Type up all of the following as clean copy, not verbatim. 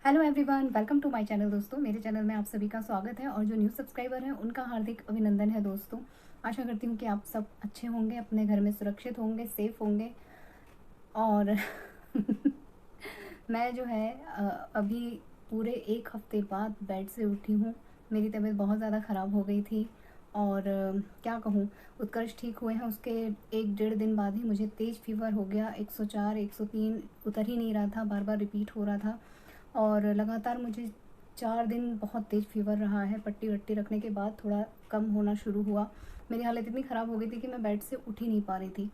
Hello everyone, welcome to my channel. दोस्तों, मेरे channel में आप सभी का स्वागत है और जो न्यू सब्सक्राइबर हैं उनका हार्दिक अभिनंदन है। दोस्तों, आशा करती हूँ कि आप सब अच्छे होंगे, अपने घर में सुरक्षित होंगे, सेफ होंगे। और मैं जो है अभी पूरे एक हफ्ते बाद बेड से उठी हूँ। मेरी तबीयत बहुत ज़्यादा ख़राब हो गई थी और क्या कहूँ, उत्कर्ष ठीक हुए हैं उसके एक डेढ़ दिन बाद ही मुझे तेज़ फीवर हो गया। 104 103 उतर ही नहीं रहा था, बार बार रिपीट हो रहा था और लगातार मुझे 4 दिन बहुत तेज़ फीवर रहा है। पट्टी वट्टी रखने के बाद थोड़ा कम होना शुरू हुआ। मेरी हालत इतनी ख़राब हो गई थी कि मैं बेड से उठ ही नहीं पा रही थी।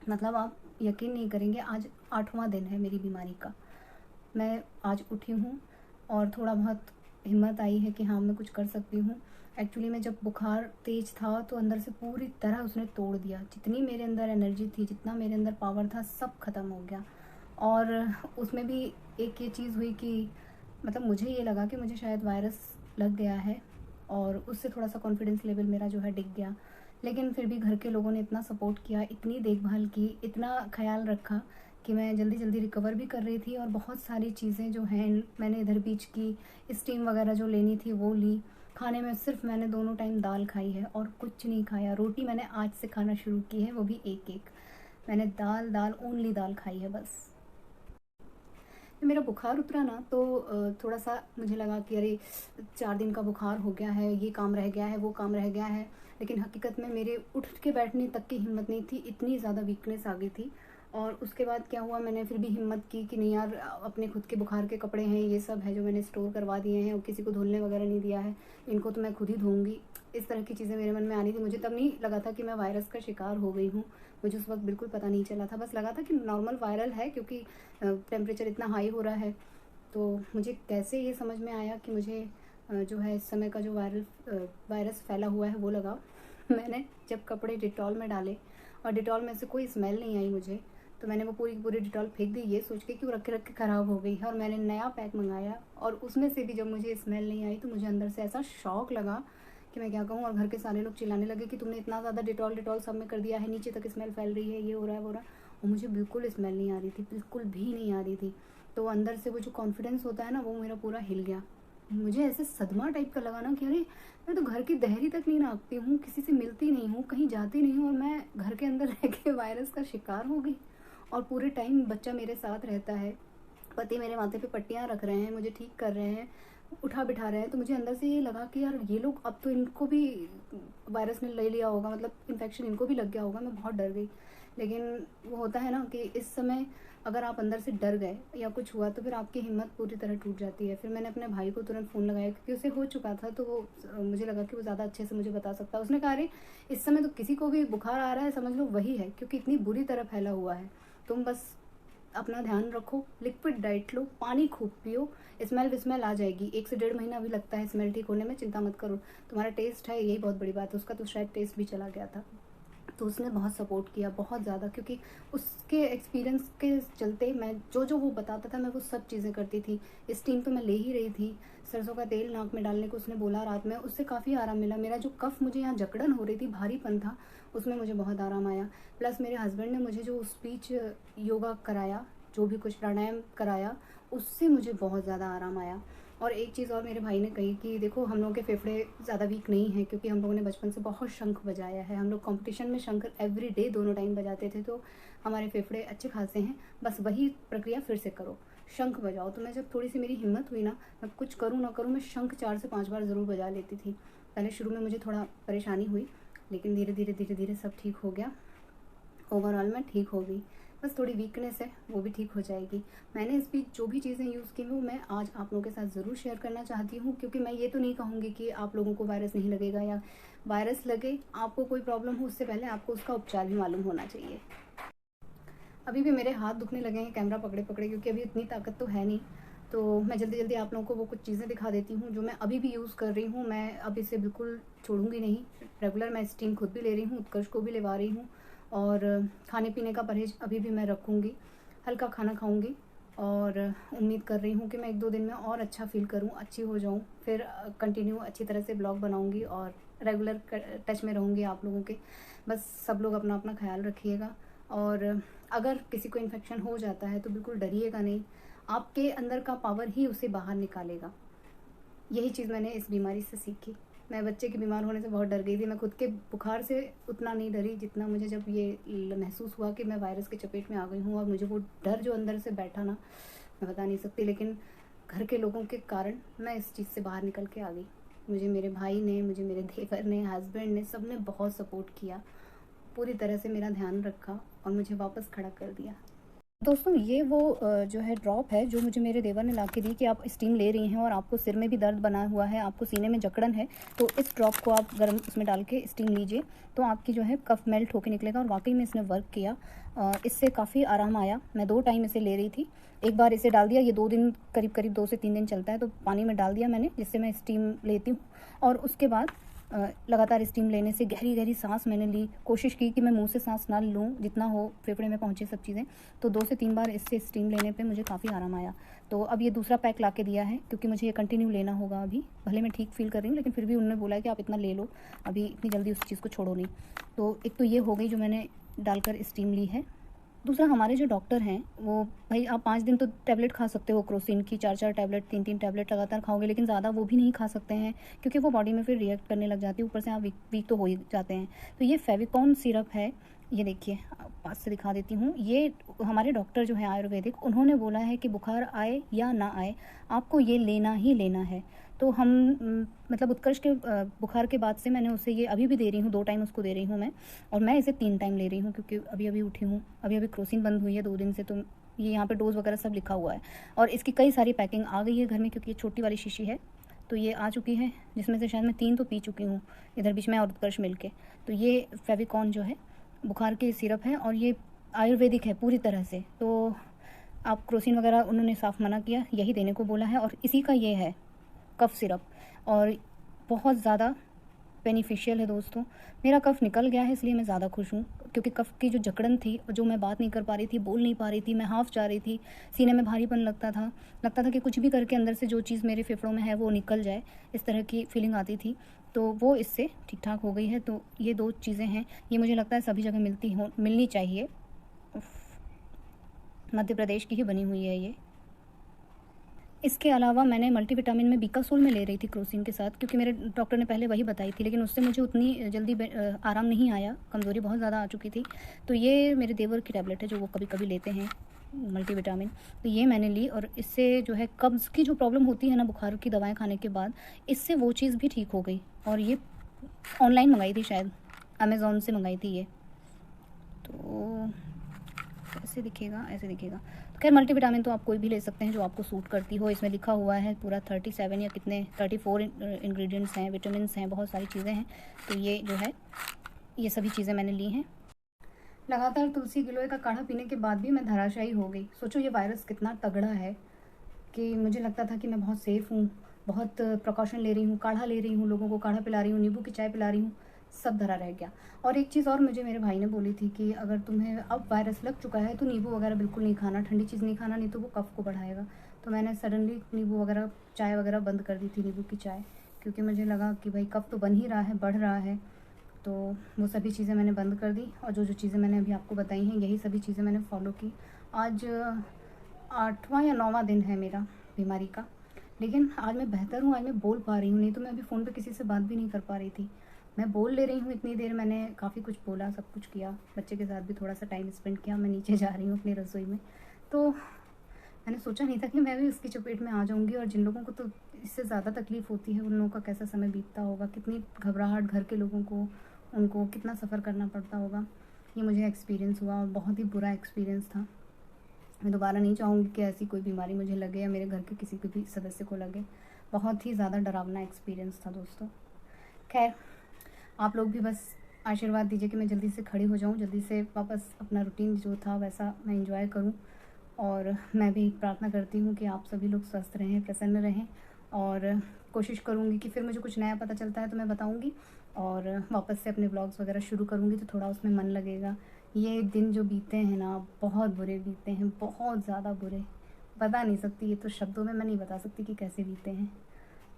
मतलब आप यकीन नहीं करेंगे, आज 8वां दिन है मेरी बीमारी का। मैं आज उठी हूँ और थोड़ा बहुत हिम्मत आई है कि हाँ, मैं कुछ कर सकती हूँ। एक्चुअली में जब बुखार तेज़ था तो अंदर से पूरी तरह उसने तोड़ दिया। जितनी मेरे अंदर एनर्जी थी, जितना मेरे अंदर पावर था, सब ख़त्म हो गया। और उसमें भी एक ये चीज़ हुई कि मतलब मुझे ये लगा कि मुझे शायद वायरस लग गया है और उससे थोड़ा सा कॉन्फिडेंस लेवल मेरा जो है डिग गया। लेकिन फिर भी घर के लोगों ने इतना सपोर्ट किया, इतनी देखभाल की, इतना ख्याल रखा कि मैं जल्दी जल्दी रिकवर भी कर रही थी। और बहुत सारी चीज़ें जो हैं मैंने इधर बीच की, स्टीम वगैरह जो लेनी थी वो ली। खाने में सिर्फ मैंने दोनों टाइम दाल खाई है और कुछ नहीं खाया। रोटी मैंने आज से खाना शुरू की है, वो भी एक एक। मैंने दाल दाल ओनली दाल खाई है बस। मेरा बुखार उतरा ना तो थोड़ा सा मुझे लगा कि अरे 4 दिन का बुखार हो गया है, ये काम रह गया है, वो काम रह गया है। लेकिन हकीकत में मेरे उठ के बैठने तक की हिम्मत नहीं थी, इतनी ज़्यादा वीकनेस आ गई थी। और उसके बाद क्या हुआ, मैंने फिर भी हिम्मत की कि नहीं यार, अपने खुद के बुखार के कपड़े हैं, ये सब है जो मैंने स्टोर करवा दिए हैं और किसी को धुलने वगैरह नहीं दिया है, इनको तो मैं खुद ही धोऊंगी। इस तरह की चीज़ें मेरे मन में आनी थी। मुझे तब नहीं लगा था कि मैं वायरस का शिकार हो गई हूँ। मुझे उस वक्त बिल्कुल पता नहीं चला था, बस लगा था कि नॉर्मल वायरल है क्योंकि टेम्परेचर इतना हाई हो रहा है। तो मुझे कैसे ये समझ में आया कि मुझे जो है इस समय का जो वायरस फैला हुआ है वो लगा। मैंने जब कपड़े डिटॉल में डाले और डिटॉल में से कोई स्मेल नहीं आई मुझे, तो मैंने वो पूरी की पूरी डिटॉल फेंक दी, ये सोच के कि वो रख के ख़राब हो गई है। और मैंने नया पैक मंगाया और उसमें से भी जब मुझे स्मेल नहीं आई तो मुझे अंदर से ऐसा शॉक लगा कि मैं क्या कहूँ। और घर के सारे लोग चिल्लाने लगे कि तुमने इतना ज़्यादा डिटॉल डिटॉल सब में कर दिया है, नीचे तक स्मेल फैल रही है, ये हो रहा है वो हो रहा है। और मुझे बिल्कुल स्मेल नहीं आ रही थी, बिल्कुल भी नहीं आ रही थी। तो अंदर से वो जो कॉन्फिडेंस होता है ना, वो मेरा पूरा हिल गया। मुझे ऐसे सदमा टाइप का लगा ना कि अरे, मैं तो घर की दहली तक नहीं नापती हूँ, किसी से मिलती नहीं हूँ, कहीं जाती नहीं हूँ, और मैं घर के अंदर रह के वायरस का शिकार हो गई। और पूरे टाइम बच्चा मेरे साथ रहता है, पति मेरे माथे पे पट्टियाँ रख रहे हैं, मुझे ठीक कर रहे हैं, उठा बिठा रहे हैं। तो मुझे अंदर से ये लगा कि यार, ये लोग अब तो इनको भी वायरस ने ले लिया होगा, मतलब इन्फेक्शन इनको भी लग गया होगा। मैं बहुत डर गई। लेकिन वो होता है ना कि इस समय अगर आप अंदर से डर गए या कुछ हुआ तो फिर आपकी हिम्मत पूरी तरह टूट जाती है। फिर मैंने अपने भाई को तुरंत फ़ोन लगाया क्योंकि उसे हो चुका था, तो वो मुझे लगा कि वो ज़्यादा अच्छे से मुझे बता सकता है। उसने कहा, अरे इस समय तो किसी को भी बुखार आ रहा है, समझ लो वही है, क्योंकि इतनी बुरी तरह फैला हुआ है। तुम बस अपना ध्यान रखो, लिक्विड डाइट लो, पानी खूब पियो, स्मेल विस्मेल आ जाएगी। 1 से 1.5 महीना भी लगता है स्मेल ठीक होने में, चिंता मत करो। तुम्हारा टेस्ट है, यही बहुत बड़ी बात है। उसका तो शायद टेस्ट भी चला गया था। तो उसने बहुत सपोर्ट किया, बहुत ज़्यादा, क्योंकि उसके एक्सपीरियंस के चलते मैं जो जो वो बताता था मैं वो सब चीज़ें करती थी। स्टीम तो मैं ले ही रही थी। सरसों का तेल नाक में डालने को उसने बोला रात में, उससे काफ़ी आराम मिला। मेरा जो कफ़, मुझे यहाँ जकड़न हो रही थी, भारीपन था, उसमें मुझे बहुत आराम आया। प्लस मेरे हस्बैंड ने मुझे जो स्पीच योगा कराया, जो भी कुछ प्राणायाम कराया, उससे मुझे बहुत ज़्यादा आराम आया। और एक चीज़ और मेरे भाई ने कही कि देखो, हम लोगों के फेफड़े ज़्यादा वीक नहीं हैं क्योंकि हम लोगों ने बचपन से बहुत शंख बजाया है। हम लोग कंपटीशन में शंख एवरी डे दोनों टाइम बजाते थे, तो हमारे फेफड़े अच्छे खासे हैं। बस वही प्रक्रिया फिर से करो, शंख बजाओ। तो मैं जब थोड़ी सी मेरी हिम्मत हुई ना, मैं कुछ करूँ ना करूँ, मैं शंख 4 से 5 बार ज़रूर बजा लेती थी। पहले शुरू में मुझे थोड़ा परेशानी हुई, लेकिन धीरे धीरे धीरे धीरे सब ठीक हो गया। ओवरऑल मैं ठीक हो गई। बस थोड़ी वीकनेस है, वो भी ठीक हो जाएगी। मैंने इस बीच जो भी चीज़ें यूज़ की वो मैं आज आप लोगों के साथ ज़रूर शेयर करना चाहती हूँ, क्योंकि मैं ये तो नहीं कहूँगी कि आप लोगों को वायरस नहीं लगेगा, या वायरस लगे, आपको कोई प्रॉब्लम हो, उससे पहले आपको उसका उपचार भी मालूम होना चाहिए। अभी भी मेरे हाथ दुखने लगे हैं कैमरा पकड़े पकड़े, क्योंकि अभी इतनी ताकत तो है नहीं। तो मैं जल्दी जल्दी आप लोगों को वो कुछ चीज़ें दिखा देती हूँ जो मैं अभी भी यूज़ कर रही हूँ। मैं अब इसे बिल्कुल छोड़ूंगी नहीं। रेगुलर मैं स्टीम खुद भी ले रही हूँ, उत्कर्ष को भी लेवा रही हूँ। और खाने पीने का परहेज अभी भी मैं रखूँगी, हल्का खाना खाऊँगी। और उम्मीद कर रही हूँ कि मैं 1-2 दिन में और अच्छा फील करूँ, अच्छी हो जाऊँ, फिर कंटिन्यू अच्छी तरह से ब्लॉग बनाऊँगी और रेगुलर टच में रहूँगी आप लोगों के। बस सब लोग अपना अपना ख्याल रखिएगा। और अगर किसी को इन्फेक्शन हो जाता है तो बिल्कुल डरिएगा नहीं। आपके अंदर का पावर ही उसे बाहर निकालेगा। यही चीज़ मैंने इस बीमारी से सीखी। मैं बच्चे के बीमार होने से बहुत डर गई थी। मैं खुद के बुखार से उतना नहीं डरी जितना मुझे जब ये महसूस हुआ कि मैं वायरस के चपेट में आ गई हूँ, और मुझे वो डर जो अंदर से बैठा ना, मैं बता नहीं सकती। लेकिन घर के लोगों के कारण मैं इस चीज़ से बाहर निकल के आ गई। मुझे मेरे भाई ने, मुझे मेरे देवर ने, हस्बैंड ने, सब ने बहुत सपोर्ट किया, पूरी तरह से मेरा ध्यान रखा और मुझे वापस खड़ा कर दिया। दोस्तों, ये वो जो है ड्रॉप है जो मुझे मेरे देवर ने ला के दी कि आप स्टीम ले रही हैं और आपको सिर में भी दर्द बना हुआ है, आपको सीने में जकड़न है, तो इस ड्रॉप को आप गर्म उसमें डाल के स्टीम लीजिए, तो आपकी जो है कफ मेल्ट होकर निकलेगा। और वाकई में इसने वर्क किया। इससे काफ़ी आराम आया। मैं 2 टाइम इसे ले रही थी। एक बार इसे डाल दिया, ये 2 दिन करीब 2 से 3 दिन चलता है, तो पानी में डाल दिया मैंने, जिससे मैं स्टीम लेती हूँ। और उसके बाद लगातार स्टीम लेने से गहरी गहरी सांस मैंने ली। कोशिश की कि मैं मुंह से सांस ना लूँ, जितना हो फेफड़े में पहुँचे सब चीज़ें। तो 2 से 3 बार इससे स्टीम लेने पे मुझे काफ़ी आराम आया। तो अब ये दूसरा पैक ला के दिया है, क्योंकि मुझे ये कंटिन्यू लेना होगा अभी। भले मैं ठीक फील कर रही हूँ, लेकिन फिर भी उन्होंने बोला है कि आप इतना ले लो, अभी इतनी जल्दी उस चीज़ को छोड़ो नहीं। तो एक तो ये हो गई जो मैंने डालकर स्टीम ली है। दूसरा, हमारे जो डॉक्टर हैं वो, भाई आप 5 दिन तो टैबलेट खा सकते हो क्रोसिन की, 4-4 टैबलेट, 3-3 टैबलेट लगातार खाओगे, लेकिन ज़्यादा वो भी नहीं खा सकते हैं, क्योंकि वो बॉडी में फिर रिएक्ट करने लग जाती है। ऊपर से आप वीक तो हो ही जाते हैं। तो ये फेविकॉन सिरप है, ये देखिए, पास से दिखा देती हूँ। ये हमारे डॉक्टर जो है आयुर्वेदिक, उन्होंने बोला है कि बुखार आए या ना आए, आपको ये लेना ही लेना है। तो हम मतलब उत्कर्ष के बुखार के बाद से मैंने उसे ये अभी भी दे रही हूँ, 2 टाइम उसको दे रही हूँ मैं। और मैं इसे 3 टाइम ले रही हूँ, क्योंकि अभी उठी हूँ, अभी क्रोसिन बंद हुई है 2 दिन से। तो ये यहाँ पे डोज वगैरह सब लिखा हुआ है, और इसकी कई सारी पैकिंग आ गई है घर में, क्योंकि ये छोटी वाली शीशी है, तो ये आ चुकी है, जिसमें से शायद मैं 3 तो पी चुकी हूँ इधर बीच में, और उत्कर्ष मिल के। तो ये फेविकॉन जो है बुखार की सिरप है, और ये आयुर्वेदिक है पूरी तरह से। तो आप क्रोसिन वगैरह उन्होंने साफ मना किया, यही देने को बोला है। और इसी का ये है कफ सिरप, और बहुत ज़्यादा बेनिफिशियल है दोस्तों। मेरा कफ़ निकल गया है, इसलिए मैं ज़्यादा खुश हूँ, क्योंकि कफ़ की जो जकड़न थी, जो मैं बात नहीं कर पा रही थी, बोल नहीं पा रही थी, मैं हाफ जा रही थी, सीने में भारीपन लगता था कि कुछ भी करके अंदर से जो चीज़ मेरे फेफड़ों में है वो निकल जाए, इस तरह की फीलिंग आती थी। तो वो इससे ठीक ठाक हो गई है। तो ये 2 चीज़ें हैं, ये मुझे लगता है सभी जगह मिलनी चाहिए। मध्य प्रदेश की ही बनी हुई है ये। इसके अलावा मैंने मल्टीविटामिन में बीकासोल में ले रही थी क्रोसिन के साथ, क्योंकि मेरे डॉक्टर ने पहले वही बताई थी, लेकिन उससे मुझे उतनी जल्दी आराम नहीं आया, कमज़ोरी बहुत ज़्यादा आ चुकी थी। तो ये मेरे देवर की टैबलेट है, जो वो कभी कभी लेते हैं, मल्टीविटामिन। तो ये मैंने ली, और इससे जो है कब्ज़ की जो प्रॉब्लम होती है ना बुखार की दवाएँ खाने के बाद, इससे वो चीज़ भी ठीक हो गई। और ये ऑनलाइन मंगाई थी, शायद अमेज़ॉन से मंगाई थी ये। तो ऐसे दिखेगा, ऐसे दिखेगा। खैर, मल्टीविटामिन तो आप कोई भी ले सकते हैं जो आपको सूट करती हो। इसमें लिखा हुआ है पूरा 37 या कितने 34 इंग्रेडिएंट्स हैं, विटामिन्स हैं, बहुत सारी चीज़ें हैं। तो ये जो है, ये सभी चीज़ें मैंने ली हैं। लगातार तुलसी गिलोय का काढ़ा पीने के बाद भी मैं धराशायी हो गई। सोचो ये वायरस कितना तगड़ा है, कि मुझे लगता था कि मैं बहुत सेफ़ हूँ, बहुत प्रिकॉशन ले रही हूँ, काढ़ा ले रही हूँ, लोगों को काढ़ा पिला रही हूँ, नींबू की चाय पिला रही हूँ, सब धरा रह गया। और एक चीज़ और मुझे मेरे भाई ने बोली थी कि अगर तुम्हें अब वायरस लग चुका है तो नींबू वगैरह बिल्कुल नहीं खाना, ठंडी चीज़ नहीं खाना, नहीं तो वो कफ़ को बढ़ाएगा। तो मैंने सडनली नींबू वगैरह, चाय वगैरह बंद कर दी थी, नींबू की चाय, क्योंकि मुझे लगा कि भाई कफ़ तो बन ही रहा है, बढ़ रहा है। तो वो सभी चीज़ें मैंने बंद कर दी, और जो चीज़ें मैंने अभी आपको बताई हैं, यही सभी चीज़ें मैंने फॉलो की। आज 8वां या 9वां दिन है मेरा बीमारी का, लेकिन आज मैं बेहतर हूँ, आज मैं बोल पा रही हूँ। नहीं तो मैं अभी फ़ोन पे किसी से बात भी नहीं कर पा रही थी। मैं बोल ले रही हूँ इतनी देर, मैंने काफ़ी कुछ बोला, सब कुछ किया, बच्चे के साथ भी थोड़ा सा टाइम स्पेंड किया। मैं नीचे जा रही हूँ अपनी रसोई में। तो मैंने सोचा नहीं था कि मैं भी उसकी चपेट में आ जाऊँगी, और जिन लोगों को तो इससे ज़्यादा तकलीफ़ होती है, उन लोगों का कैसा समय बीतता होगा, कितनी घबराहट घर के लोगों को, उनको कितना सफ़र करना पड़ता होगा। ये मुझे एक्सपीरियंस हुआ, और बहुत ही बुरा एक्सपीरियंस था। मैं दोबारा नहीं चाहूँगी कि ऐसी कोई बीमारी मुझे लगे या मेरे घर के किसी भी सदस्य को लगे। बहुत ही ज़्यादा डरावना एक्सपीरियंस था दोस्तों। खैर, आप लोग भी बस आशीर्वाद दीजिए कि मैं जल्दी से खड़ी हो जाऊँ, जल्दी से वापस अपना रूटीन जो था वैसा मैं एंजॉय करूँ। और मैं भी प्रार्थना करती हूँ कि आप सभी लोग स्वस्थ रहें, प्रसन्न रहें, और कोशिश करूँगी कि फिर मुझे कुछ नया पता चलता है तो मैं बताऊँगी, और वापस से अपने व्लॉग्स वगैरह शुरू करूँगी, तो थोड़ा उसमें मन लगेगा। ये दिन जो बीते हैं ना, बहुत बुरे बीते हैं, बहुत ज़्यादा बुरे, बता नहीं सकती, ये तो शब्दों में मैं नहीं बता सकती कि कैसे बीते हैं।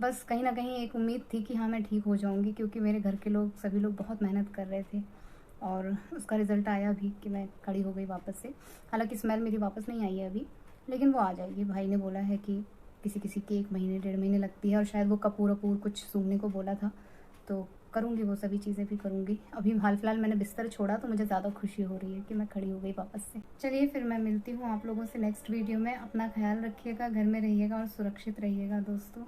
बस कहीं ना कहीं एक उम्मीद थी कि हाँ मैं ठीक हो जाऊँगी, क्योंकि मेरे घर के लोग, सभी लोग बहुत मेहनत कर रहे थे, और उसका रिज़ल्ट आया भी कि मैं खड़ी हो गई वापस से। हालांकि स्मेल मेरी वापस नहीं आई है अभी, लेकिन वो आ जाएगी। भाई ने बोला है कि किसी किसी के 1 महीने 1.5 महीने लगती है, और शायद वो कपूर कुछ सूंघने को बोला था, तो करूँगी वो सभी चीज़ें भी करूँगी। अभी हाल फिलहाल मैंने बिस्तर छोड़ा तो मुझे ज़्यादा खुशी हो रही है कि मैं खड़ी हो गई वापस से। चलिए फिर मैं मिलती हूँ आप लोगों से नेक्स्ट वीडियो में। अपना ख्याल रखिएगा, घर में रहिएगा और सुरक्षित रहिएगा दोस्तों।